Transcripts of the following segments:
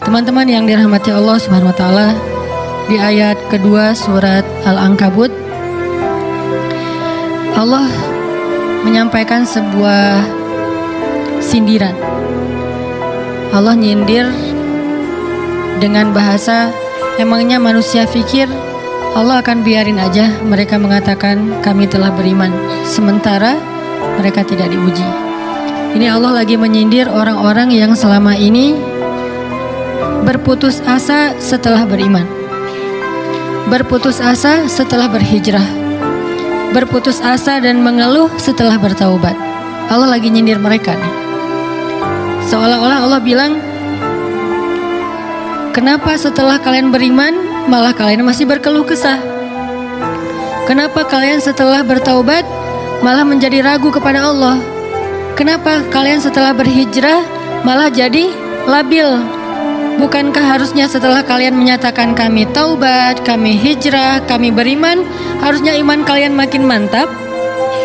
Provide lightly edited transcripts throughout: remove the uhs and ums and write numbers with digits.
Teman-teman yang dirahmati Allah Subhanahu wa taala, di ayat kedua surat Al-Ankabut Allah menyampaikan sebuah sindiran. Allah nyindir dengan bahasa, emangnya manusia pikir Allah akan biarin aja mereka mengatakan kami telah beriman, sementara mereka tidak diuji. Ini Allah lagi menyindir orang-orang yang selama ini berputus asa setelah beriman, berputus asa setelah berhijrah, berputus asa dan mengeluh setelah bertaubat. Allah lagi nyindir mereka nih. Seolah-olah Allah bilang, kenapa setelah kalian beriman malah kalian masih berkeluh kesah? Kenapa kalian setelah bertaubat malah menjadi ragu kepada Allah? Kenapa kalian setelah berhijrah malah jadi labil? Bukankah harusnya setelah kalian menyatakan kami taubat, kami hijrah, kami beriman, harusnya iman kalian makin mantap?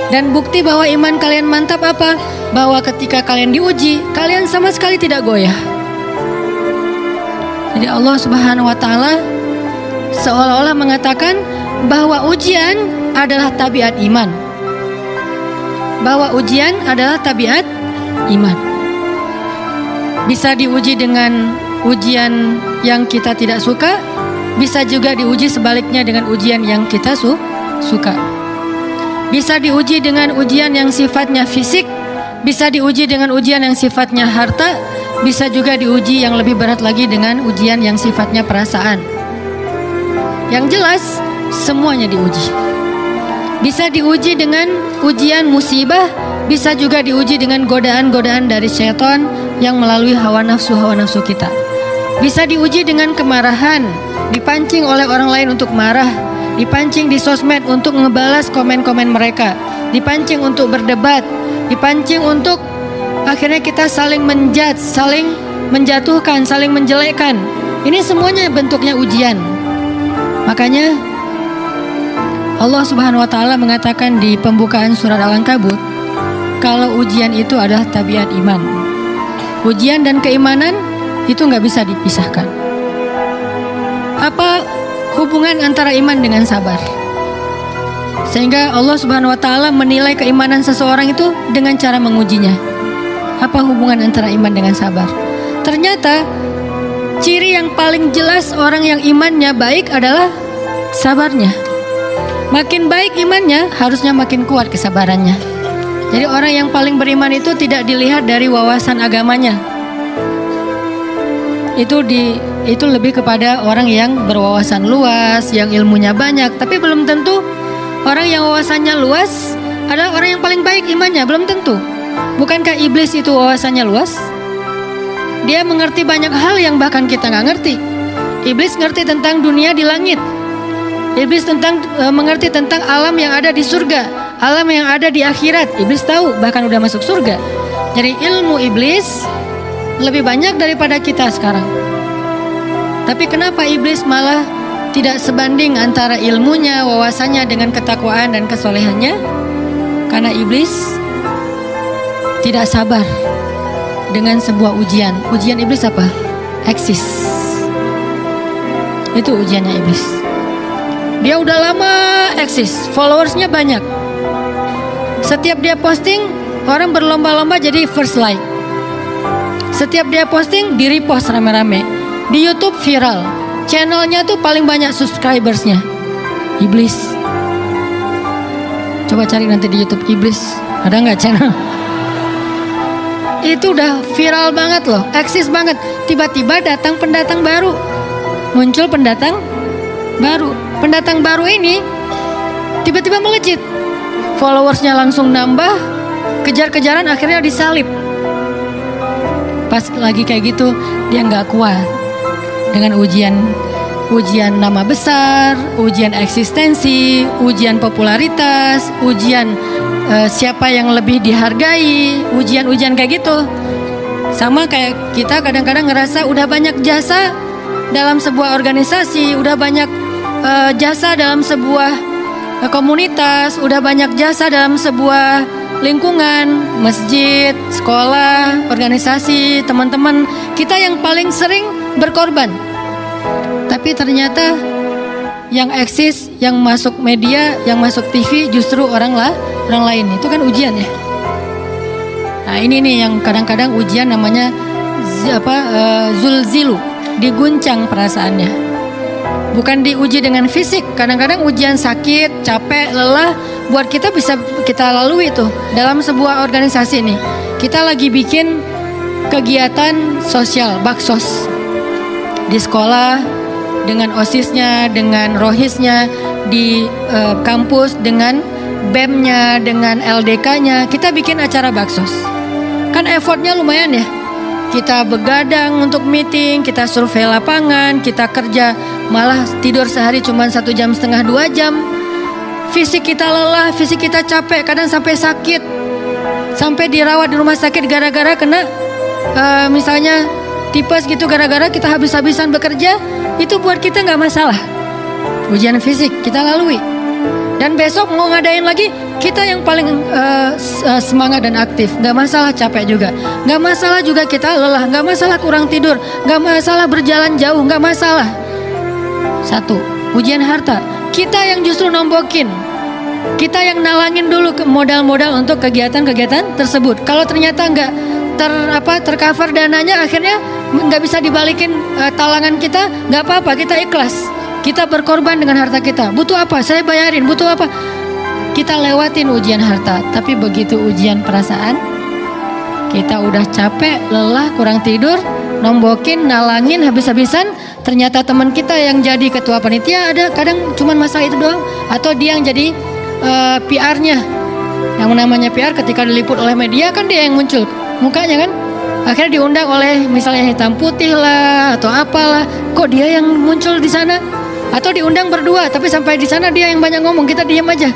Dan bukti bahwa iman kalian mantap apa? Bahwa ketika kalian diuji, kalian sama sekali tidak goyah. Jadi Allah Subhanahu wa taala seolah-olah mengatakan bahwa ujian adalah tabiat iman. Bahwa ujian adalah tabiat iman. Bisa diuji dengan ujian yang kita tidak suka, bisa juga diuji sebaliknya dengan ujian yang kita suka. Bisa diuji dengan ujian yang sifatnya fisik, bisa diuji dengan ujian yang sifatnya harta, bisa juga diuji yang lebih berat lagi dengan ujian yang sifatnya perasaan. Yang jelas, semuanya diuji. Bisa diuji dengan ujian musibah, bisa juga diuji dengan godaan-godaan dari syaitan yang melalui hawa nafsu kita. Bisa diuji dengan kemarahan, dipancing oleh orang lain untuk marah, dipancing di sosmed untuk ngebalas komen-komen mereka, dipancing untuk berdebat, dipancing untuk akhirnya kita saling menjudge, saling menjatuhkan, saling menjelekkan. Ini semuanya bentuknya ujian. Makanya Allah Subhanahu wa taala mengatakan di pembukaan surat Al-Ankabut, kalau ujian itu adalah tabiat iman. Ujian dan keimanan itu nggak bisa dipisahkan. Apa hubungan antara iman dengan sabar? Sehingga Allah Subhanahu wa taala menilai keimanan seseorang itu dengan cara mengujinya. Apa hubungan antara iman dengan sabar? Ternyata ciri yang paling jelas orang yang imannya baik adalah sabarnya. Makin baik imannya, harusnya makin kuat kesabarannya. Jadi orang yang paling beriman itu tidak dilihat dari wawasan agamanya. Itu lebih kepada orang yang berwawasan luas, yang ilmunya banyak. Tapi belum tentu orang yang wawasannya luas adalah orang yang paling baik imannya, belum tentu. Bukankah iblis itu wawasannya luas? Dia mengerti banyak hal yang bahkan kita nggak ngerti. Iblis ngerti tentang dunia di langit. Iblis mengerti tentang alam yang ada di surga, alam yang ada di akhirat. Iblis tahu, bahkan udah masuk surga. Jadi ilmu iblis lebih banyak daripada kita sekarang. Tapi kenapa iblis malah tidak sebanding antara ilmunya, wawasannya dengan ketakwaan dan kesolehannya? Karena iblis tidak sabar dengan sebuah ujian. Ujian iblis apa? Eksis. Itu ujiannya iblis. Dia udah lama eksis, followersnya banyak. Setiap dia posting, orang berlomba-lomba jadi first like. Setiap dia posting, di repost rame-rame. Di YouTube viral. Channelnya tuh paling banyak subscribersnya. Iblis. Coba cari nanti di YouTube iblis. Ada nggak channel? Itu udah viral banget loh, eksis banget. Tiba-tiba datang pendatang baru. Muncul pendatang baru. Pendatang baru ini tiba-tiba melejit. Followersnya langsung nambah. Kejar-kejaran akhirnya disalib. Pas lagi kayak gitu, dia nggak kuat dengan ujian nama besar, ujian eksistensi, ujian popularitas, ujian siapa yang lebih dihargai, ujian-ujian kayak gitu. Sama kayak kita kadang-kadang ngerasa udah banyak jasa dalam sebuah organisasi, udah banyak jasa dalam sebuah komunitas, udah banyak jasa dalam sebuah lingkungan, masjid, sekolah, organisasi, teman-teman. Kita yang paling sering berkorban. Tapi ternyata yang eksis, yang masuk media, yang masuk TV justru orang lain. Itu kan ujian ya. Nah ini nih yang kadang-kadang ujian namanya zulzilu, diguncang perasaannya. Bukan diuji dengan fisik. Kadang-kadang ujian sakit, capek, lelah buat kita bisa kita lalui itu. Dalam sebuah organisasi nih, kita lagi bikin kegiatan sosial, baksos di sekolah dengan OSIS-nya, dengan rohisnya, di kampus dengan BEM-nya, dengan LDK-nya. Kita bikin acara baksos. Kan effortnya lumayan ya. Kita begadang untuk meeting, kita survei lapangan, kita kerja malah tidur sehari cuma 1,5 jam, 2 jam. Fisik kita lelah, fisik kita capek, kadang sampai sakit, sampai dirawat di rumah sakit gara-gara kena misalnya tipes gitu, gara-gara kita habis-habisan bekerja. Itu buat kita nggak masalah. Ujian fisik kita lalui. Dan besok mau ngadain lagi, kita yang paling semangat dan aktif. Gak masalah capek juga, gak masalah juga kita lelah, gak masalah kurang tidur, gak masalah berjalan jauh, gak masalah. Satu, ujian harta. Kita yang justru nombokin, kita yang nalangin dulu ke modal-modal untuk kegiatan-kegiatan tersebut. Kalau ternyata nggak tercover dananya, akhirnya nggak bisa dibalikin talangan kita, nggak apa-apa, kita ikhlas. Kita berkorban dengan harta kita. Butuh apa? Saya bayarin. Butuh apa? Kita lewatin ujian harta. Tapi begitu ujian perasaan, kita udah capek, lelah, kurang tidur, nombokin, nalangin habis-habisan. Ternyata teman kita yang jadi ketua panitia ada kadang cuman masalah itu doang. Atau dia yang jadi PR-nya. Yang namanya PR ketika diliput oleh media kan dia yang muncul mukanya kan. Akhirnya diundang oleh misalnya hitam putih lah atau apalah. Kok dia yang muncul di sana? Atau diundang berdua, tapi sampai di sana dia yang banyak ngomong, kita diam aja.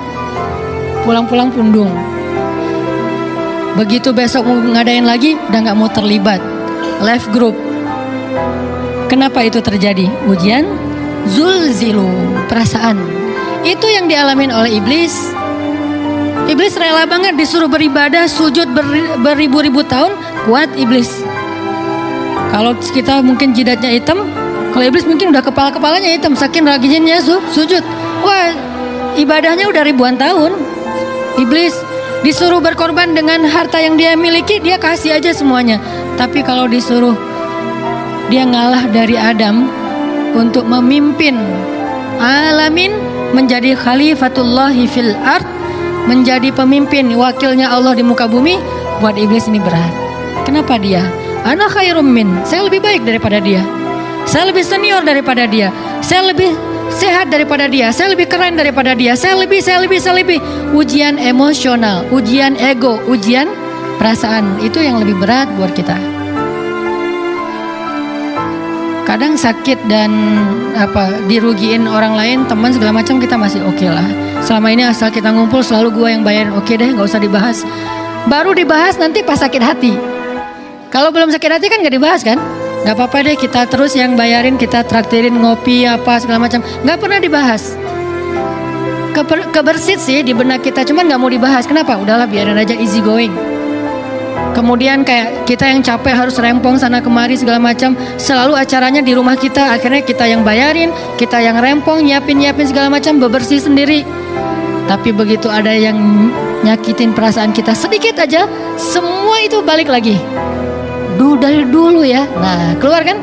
Pulang-pulang pundung. Begitu besok mau ngadain lagi, udah nggak mau terlibat. Left group. Kenapa itu terjadi? Ujian zulzilu, perasaan. Itu yang dialamin oleh iblis. Iblis rela banget disuruh beribadah, sujud beribu-ribu tahun, kuat iblis. Kalau kita mungkin jidatnya hitam, kalau iblis mungkin udah kepala-kepalanya hitam, saking rajinnya sujud. Wah, ibadahnya udah ribuan tahun. Iblis disuruh berkorban dengan harta yang dia miliki, dia kasih aja semuanya. Tapi kalau disuruh, dia ngalah dari Adam untuk memimpin alamin, menjadi khalifatullahi fil ard, menjadi pemimpin, wakilnya Allah di muka bumi. Buat iblis ini berat. Kenapa dia? Ana khairum min, saya lebih baik daripada dia. Saya lebih senior daripada dia. Saya lebih sehat daripada dia. Saya lebih keren daripada dia. Saya lebih. Ujian emosional, ujian ego, ujian perasaan. Itu yang lebih berat buat kita. Kadang sakit dan dirugiin orang lain, teman segala macam, kita masih oke lah. Selama ini asal kita ngumpul selalu gua yang bayarin, oke deh, nggak usah dibahas. Baru dibahas nanti pas sakit hati. Kalau belum sakit hati kan nggak dibahas kan? Gak apa-apa deh, kita terus yang bayarin, kita traktirin ngopi apa segala macam. Gak pernah dibahas. Kebersit sih di benak kita, cuman gak mau dibahas. Kenapa? Udahlah biarin aja, easy going. Kemudian kayak kita yang capek harus rempong sana kemari segala macam. Selalu acaranya di rumah kita, akhirnya kita yang bayarin, kita yang rempong, nyiapin segala macam, bebersih sendiri. Tapi begitu ada yang nyakitin perasaan kita sedikit aja, semua itu balik lagi. Dari dulu ya. Nah, keluar kan?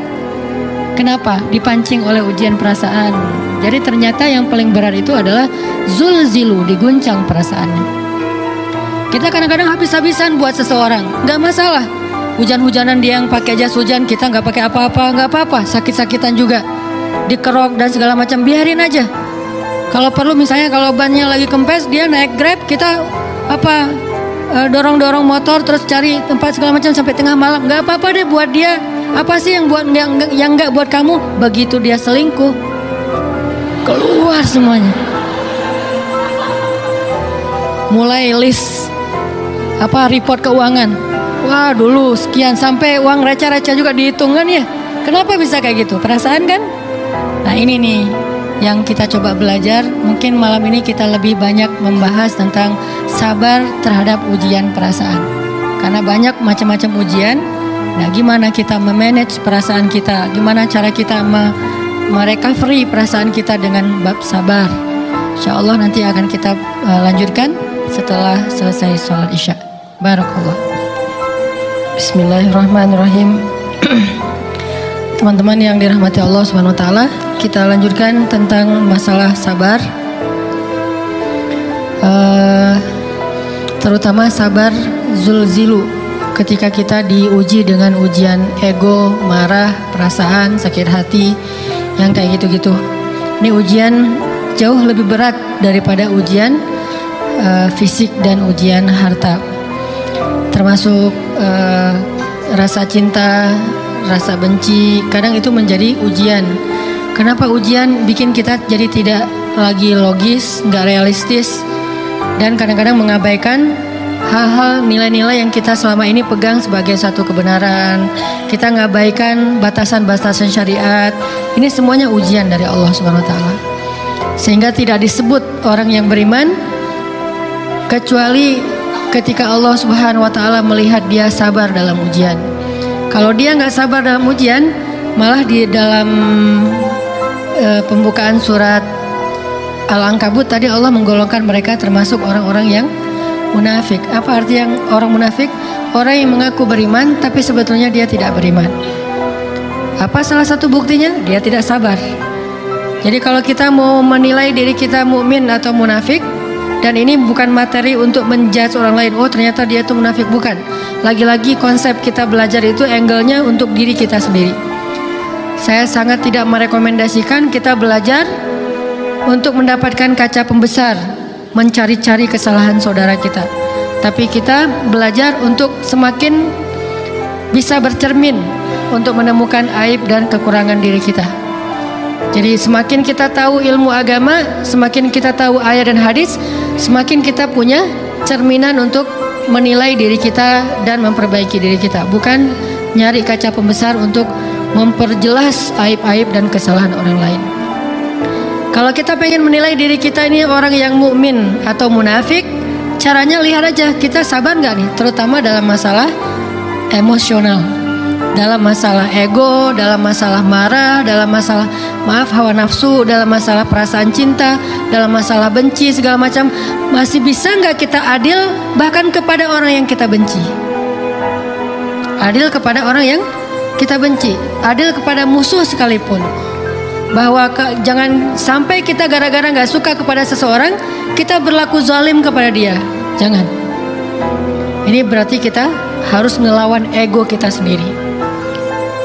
Kenapa? Dipancing oleh ujian perasaan. Jadi ternyata yang paling berat itu adalah zulzilu, diguncang perasaannya. Kita kadang-kadang habis-habisan buat seseorang, nggak masalah. Hujan-hujanan dia yang pakai jas hujan, kita nggak pakai apa-apa, nggak apa-apa. Sakit-sakitan juga, dikerok dan segala macam, biarin aja. Kalau perlu misalnya kalau bannya lagi kempes, dia naik Grab, kita dorong-dorong motor terus cari tempat segala macam sampai tengah malam, nggak apa-apa deh buat dia. Apa sih yang nggak buat kamu? Begitu dia selingkuh, keluar semuanya. Mulai list report keuangan. Wah dulu sekian, sampai uang receh-receh juga dihitung kan ya. Kenapa bisa kayak gitu? Perasaan kan? Nah ini nih yang kita coba belajar. Mungkin malam ini kita lebih banyak membahas tentang sabar terhadap ujian perasaan. Karena banyak macam-macam ujian, Nah, gimana kita memanage perasaan kita? Gimana cara kita merecovery perasaan kita dengan bab sabar? Insya Allah nanti akan kita lanjutkan setelah selesai sholat isya. Barakallah. Bismillahirrahmanirrahim. Teman-teman yang dirahmati Allah Subhanahu wa taala, kita lanjutkan tentang masalah sabar. Terutama sabar zulzilu, ketika kita diuji dengan ujian ego, marah, perasaan, sakit hati, yang kayak gitu-gitu. Ini ujian jauh lebih berat daripada ujian fisik dan ujian harta. Termasuk rasa cinta, rasa benci, kadang itu menjadi ujian. Kenapa ujian bikin kita jadi tidak lagi logis, nggak realistis, dan kadang-kadang mengabaikan hal-hal nilai-nilai yang kita selama ini pegang sebagai satu kebenaran. Kita ngabaikan batasan-batasan syariat. Ini semuanya ujian dari Allah Subhanahu wa taala. Sehingga tidak disebut orang yang beriman kecuali ketika Allah Subhanahu wa taala melihat dia sabar dalam ujian. Kalau dia nggak sabar dalam ujian, malah di dalam pembukaan surat Al-Ankabut tadi Allah menggolongkan mereka termasuk orang-orang yang munafik. Apa arti yang orang munafik? Orang yang mengaku beriman tapi sebetulnya dia tidak beriman. Apa salah satu buktinya? Dia tidak sabar. Jadi kalau kita mau menilai diri kita mukmin atau munafik, dan ini bukan materi untuk menjudge orang lain, oh ternyata dia itu munafik, bukan. Lagi-lagi konsep kita belajar itu angle-nya untuk diri kita sendiri. Saya sangat tidak merekomendasikan kita belajar untuk mendapatkan kaca pembesar, mencari-cari kesalahan saudara kita. Tapi kita belajar untuk semakin bisa bercermin untuk menemukan aib dan kekurangan diri kita. Jadi semakin kita tahu ilmu agama, semakin kita tahu ayat dan hadis, semakin kita punya cerminan untuk menilai diri kita dan memperbaiki diri kita. Bukan nyari kaca pembesar untuk memperjelas aib-aib dan kesalahan orang lain. Kalau kita pengen menilai diri kita ini orang yang mukmin atau munafik, caranya lihat aja kita sabar nggak nih, terutama dalam masalah emosional, dalam masalah ego, dalam masalah marah, dalam masalah hawa nafsu, dalam masalah perasaan cinta, dalam masalah benci segala macam. Masih bisa nggak kita adil bahkan kepada orang yang kita benci? Adil kepada orang yang kita benci, adil kepada musuh sekalipun. Bahwa jangan sampai kita gara-gara nggak suka kepada seseorang kita berlaku zalim kepada dia. Jangan. Ini berarti kita harus ngelawan ego kita sendiri.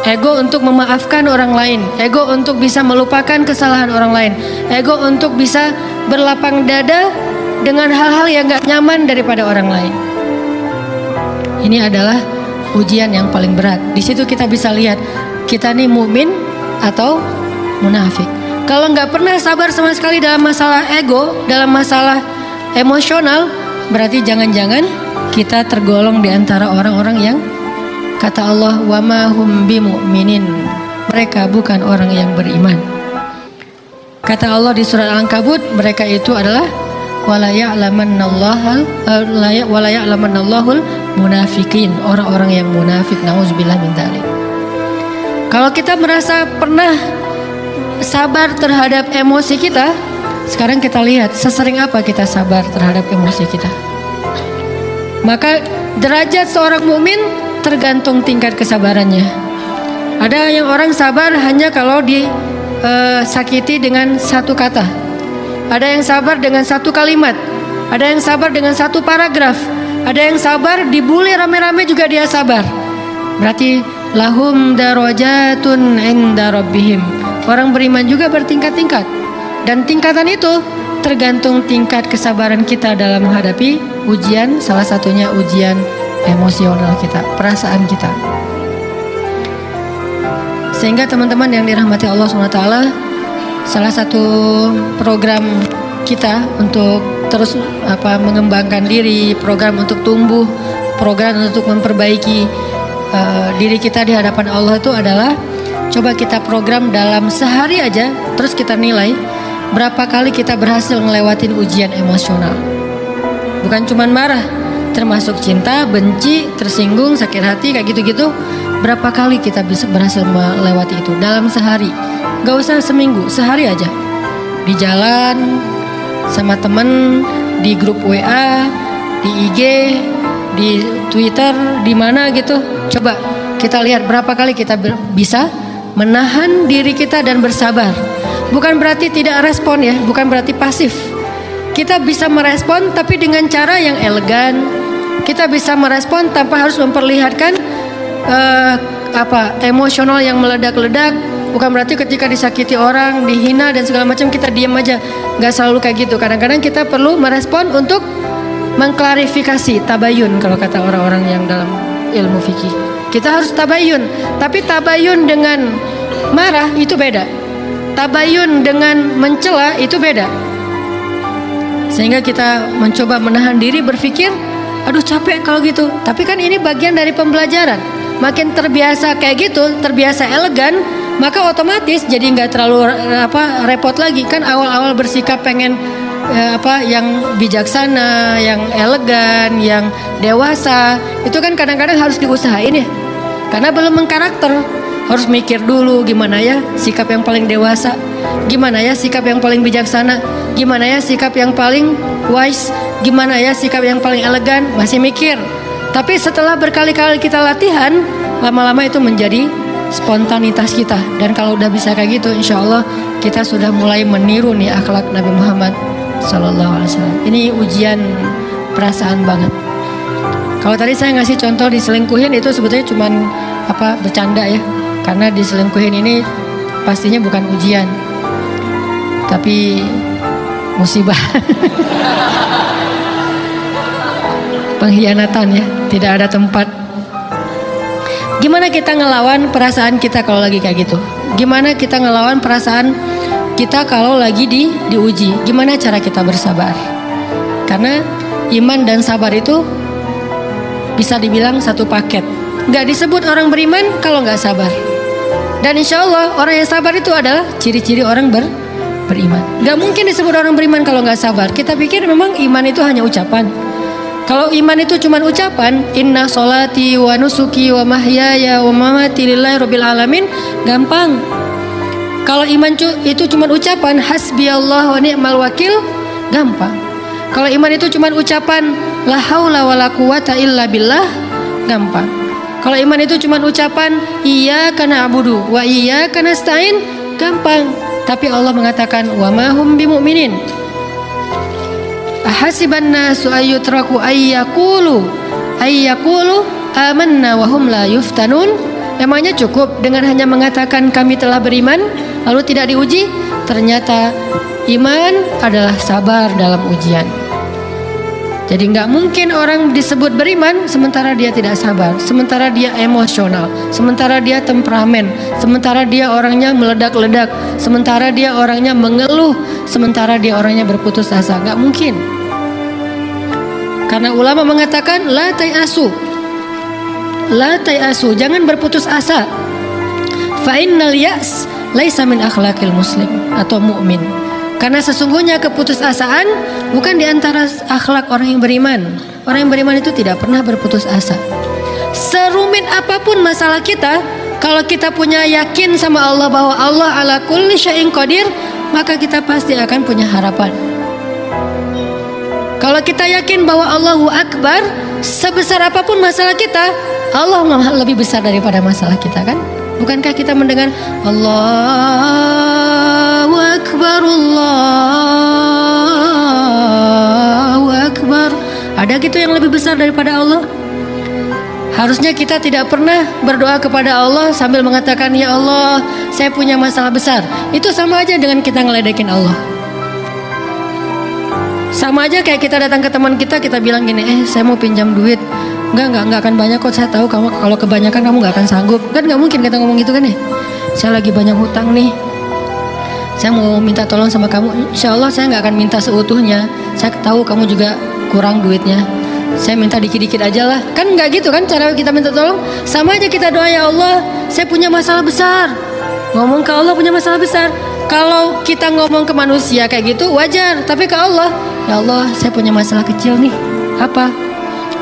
Ego untuk memaafkan orang lain, ego untuk bisa melupakan kesalahan orang lain, ego untuk bisa berlapang dada dengan hal-hal yang nggak nyaman daripada orang lain. Ini adalah ujian yang paling berat. Di situ kita bisa lihat kita nih mukmin atau munafik. Kalau nggak pernah sabar sama sekali dalam masalah ego, dalam masalah emosional, berarti jangan-jangan kita tergolong di antara orang-orang yang kata Allah, wa ma hum bimu'minin, mereka bukan orang yang beriman. Kata Allah di surat Al-Ankabut, mereka itu adalah wala ya'lamannallahul munafikin, orang-orang yang munafik. Nauzubillah min dzalik. Kalau kita merasa pernah sabar terhadap emosi kita, sekarang kita lihat sesering apa kita sabar terhadap emosi kita. Maka derajat seorang mukmin tergantung tingkat kesabarannya. Ada yang orang sabar hanya kalau disakiti dengan satu kata. Ada yang sabar dengan satu kalimat. Ada yang sabar dengan satu paragraf. Ada yang sabar dibully rame-rame juga dia sabar. Berarti lahum darajatun inda rabbihim. Orang beriman juga bertingkat-tingkat. Dan tingkatan itu tergantung tingkat kesabaran kita dalam menghadapi ujian. Salah satunya ujian emosional kita, perasaan kita. Sehingga teman-teman yang dirahmati Allah SWT, salah satu program kita untuk terus mengembangkan diri, program untuk tumbuh, program untuk memperbaiki diri kita di hadapan Allah itu adalah coba kita program dalam sehari aja, terus kita nilai berapa kali kita berhasil ngelewatin ujian emosional. Bukan cuma marah, termasuk cinta, benci, tersinggung, sakit hati, kayak gitu-gitu. Berapa kali kita bisa berhasil melewati itu dalam sehari? Gak usah seminggu, sehari aja. Di jalan, sama temen, di grup WA, di IG, di Twitter, di mana gitu. Coba kita lihat berapa kali kita bisa menahan diri kita dan bersabar. Bukan berarti tidak respon ya, bukan berarti pasif. Kita bisa merespon tapi dengan cara yang elegan. Kita bisa merespon tanpa harus memperlihatkan emosional yang meledak-ledak. Bukan berarti ketika disakiti orang, dihina dan segala macam kita diam aja. Gak selalu kayak gitu. Kadang-kadang kita perlu merespon untuk mengklarifikasi, tabayun kalau kata orang-orang yang dalam ilmu fikih. Kita harus tabayun. Tapi tabayun dengan marah itu beda. Tabayun dengan mencela itu beda. Sehingga kita mencoba menahan diri berpikir, aduh capek kalau gitu. Tapi kan ini bagian dari pembelajaran. Makin terbiasa kayak gitu, terbiasa elegan, maka otomatis jadi nggak terlalu repot lagi. Kan awal-awal bersikap pengen yang bijaksana, yang elegan, yang dewasa, itu kan kadang-kadang harus diusahain ya. Karena belum mengkarakter, harus mikir dulu gimana ya sikap yang paling dewasa, gimana ya sikap yang paling bijaksana, gimana ya sikap yang paling wise, gimana ya sikap yang paling elegan, masih mikir. Tapi setelah berkali-kali kita latihan, lama-lama itu menjadi spontanitas kita. Dan kalau udah bisa kayak gitu, insya Allah kita sudah mulai meniru nih akhlak Nabi Muhammad Sallallahu Alaihi Wasallam. Ini ujian perasaan banget. Kalau tadi saya ngasih contoh diselingkuhin itu sebetulnya cuman bercanda ya. Karena diselingkuhin ini pastinya bukan ujian, tapi musibah. Pengkhianatan ya, tidak ada tempat. Gimana kita ngelawan perasaan kita kalau lagi kayak gitu? Gimana kita ngelawan perasaan kita kalau lagi diuji? Gimana cara kita bersabar? Karena iman dan sabar itu bisa dibilang satu paket. Gak disebut orang beriman kalau gak sabar. Dan insya Allah orang yang sabar itu adalah ciri-ciri orang beriman. Gak mungkin disebut orang beriman kalau gak sabar. Kita pikir memang iman itu hanya ucapan. Kalau iman itu cuma ucapan, inna sholati wa nusuki wa mahyaya wa mamati lillahi rabbil alamin, gampang. Kalau iman itu cuma ucapan, hasbiyallah wa ni'mal wakil, gampang. Kalau iman itu cuma ucapan, la haula wa la quwata illa billah, gampang. Kalau iman itu cuma ucapan, iyyaka na'budu wa iyyaka nasta'in, gampang. Tapi Allah mengatakan, wa ma hum bimu'minin. Ahasiban nasu ayyutraku ayyakulu amanna wa hum la yuftanun. Emangnya cukup dengan hanya mengatakan kami telah beriman lalu tidak diuji? Ternyata iman adalah sabar dalam ujian. Jadi nggak mungkin orang disebut beriman sementara dia tidak sabar, sementara dia emosional, sementara dia temperamen, sementara dia orangnya meledak-ledak, sementara dia orangnya mengeluh, sementara dia orangnya berputus asa. Nggak mungkin. Karena ulama mengatakan la tayasu, jangan berputus asa. Fa innal ya's laisa min akhlaqil muslim atau mukmin. Karena sesungguhnya keputusasaan bukan di antara akhlak orang yang beriman. Orang yang beriman itu tidak pernah berputus asa. Serumit apapun masalah kita, kalau kita punya yakin sama Allah bahwa Allah ala kulli syai'in qadir, maka kita pasti akan punya harapan. Kalau kita yakin bahwa Allahu Akbar, sebesar apapun masalah kita, Allah lebih besar daripada masalah kita, kan? Bukankah kita mendengar Allahu Akbar, Allahu Akbar? Ada gitu yang lebih besar daripada Allah? Harusnya kita tidak pernah berdoa kepada Allah sambil mengatakan, ya Allah, saya punya masalah besar. Itu sama aja dengan kita ngeledekin Allah. Sama aja kayak kita datang ke teman kita bilang gini, saya mau pinjam duit. Enggak akan banyak kok, saya tahu kamu kalau kebanyakan kamu nggak akan sanggup. Kan nggak mungkin kita ngomong gitu kan ya. Saya lagi banyak hutang nih, saya mau minta tolong sama kamu. Insya Allah saya nggak akan minta seutuhnya. Saya tahu kamu juga kurang duitnya, saya minta dikit-dikit aja lah. Kan nggak gitu kan cara kita minta tolong. Sama aja kita doa, ya Allah, saya punya masalah besar. Ngomong ke Allah punya masalah besar. Kalau kita ngomong ke manusia kayak gitu wajar, tapi ke Allah, ya Allah, saya punya masalah kecil nih. Apa?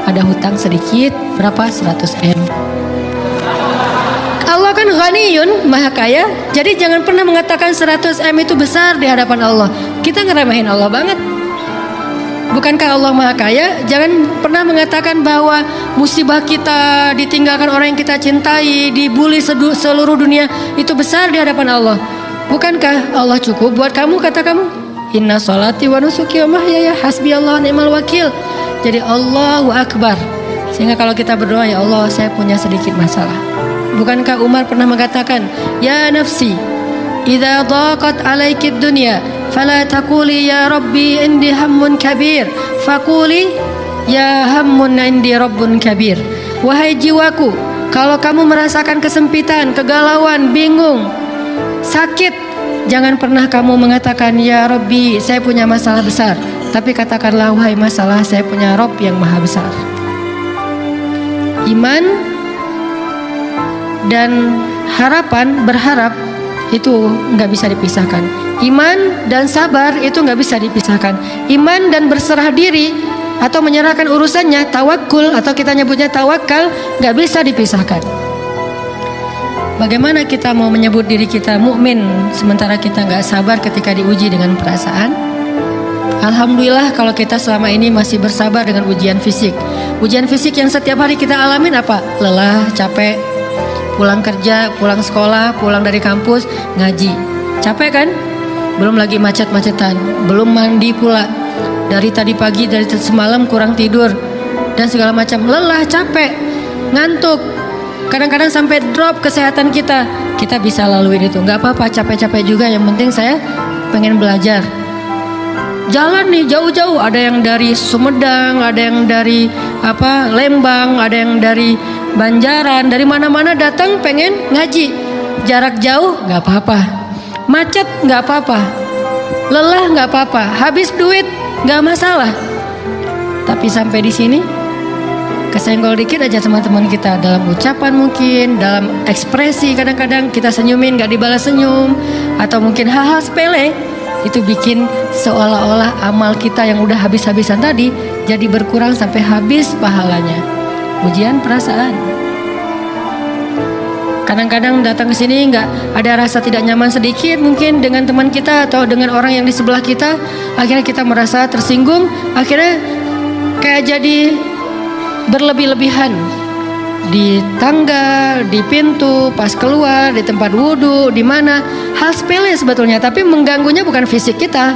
ada hutang sedikit, berapa? 100 M. Allah kan ghaniyun, maha kaya. Jadi jangan pernah mengatakan 100 M itu besar di hadapan Allah. Kita ngeremehin Allah banget. Bukankah Allah maha kaya? Jangan pernah mengatakan bahwa musibah kita, ditinggalkan orang yang kita cintai, dibully seluruh dunia, itu besar di hadapan Allah. Bukankah Allah cukup buat kamu, kata kamu? Inna sholati wa nusuki wa mahyaya hasbiyallahu wa ni'mal wakil. Jadi Allahu Akbar. Sehingga kalau kita berdoa, ya Allah, saya punya sedikit masalah. Bukankah Umar pernah mengatakan, ya nafsi, idza dhaqat alaikid dunya, fala taquli ya rabbi indi hammun kabir, faquli ya hammun indi rabbun kabir. Wahai jiwaku, kalau kamu merasakan kesempitan, kegalauan, bingung, sakit, jangan pernah kamu mengatakan ya Rabbi, saya punya masalah besar. Tapi katakanlah, wahai masalah, saya punya Rabb yang maha besar. Iman dan harapan, berharap, itu nggak bisa dipisahkan. Iman dan sabar itu nggak bisa dipisahkan. Iman dan berserah diri atau menyerahkan urusannya, tawakul atau kita nyebutnya tawakal, nggak bisa dipisahkan. Bagaimana kita mau menyebut diri kita mukmin sementara kita nggak sabar ketika diuji dengan perasaan? Alhamdulillah kalau kita selama ini masih bersabar dengan ujian fisik. Ujian fisik yang setiap hari kita alamin apa? Lelah, capek, pulang kerja, pulang sekolah, pulang dari kampus, ngaji. Capek kan? Belum lagi macet-macetan, belum mandi pula. Dari tadi pagi, dari semalam kurang tidur dan segala macam. Lelah, capek, ngantuk. Kadang-kadang sampai drop kesehatan kita. Kita bisa laluin itu. Gak apa-apa, capek-capek juga. Yang penting saya pengen belajar. Jalan nih jauh-jauh. Ada yang dari Sumedang, ada yang dari Lembang, ada yang dari Banjaran, dari mana-mana datang pengen ngaji. Jarak jauh gak apa-apa, macet gak apa-apa, lelah gak apa-apa, habis duit gak masalah. Tapi sampai di sini kesenggol dikit aja sama teman kita, dalam ucapan mungkin, dalam ekspresi, kadang-kadang kita senyumin gak dibalas senyum, atau mungkin hal-hal sepele, itu bikin seolah-olah amal kita yang udah habis-habisan tadi jadi berkurang sampai habis pahalanya. Ujian perasaan. Kadang-kadang datang ke sini nggak ada rasa tidak nyaman sedikit mungkin dengan teman kita atau dengan orang yang di sebelah kita, akhirnya kita merasa tersinggung, akhirnya kayak jadi berlebih-lebihan di tangga, di pintu, pas keluar, di tempat wudhu, di mana, hal sepele sebetulnya, tapi mengganggunya bukan fisik kita,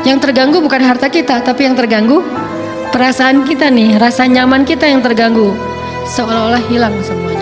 yang terganggu bukan harta kita, tapi yang terganggu perasaan kita nih, rasa nyaman kita yang terganggu, seolah-olah hilang semuanya.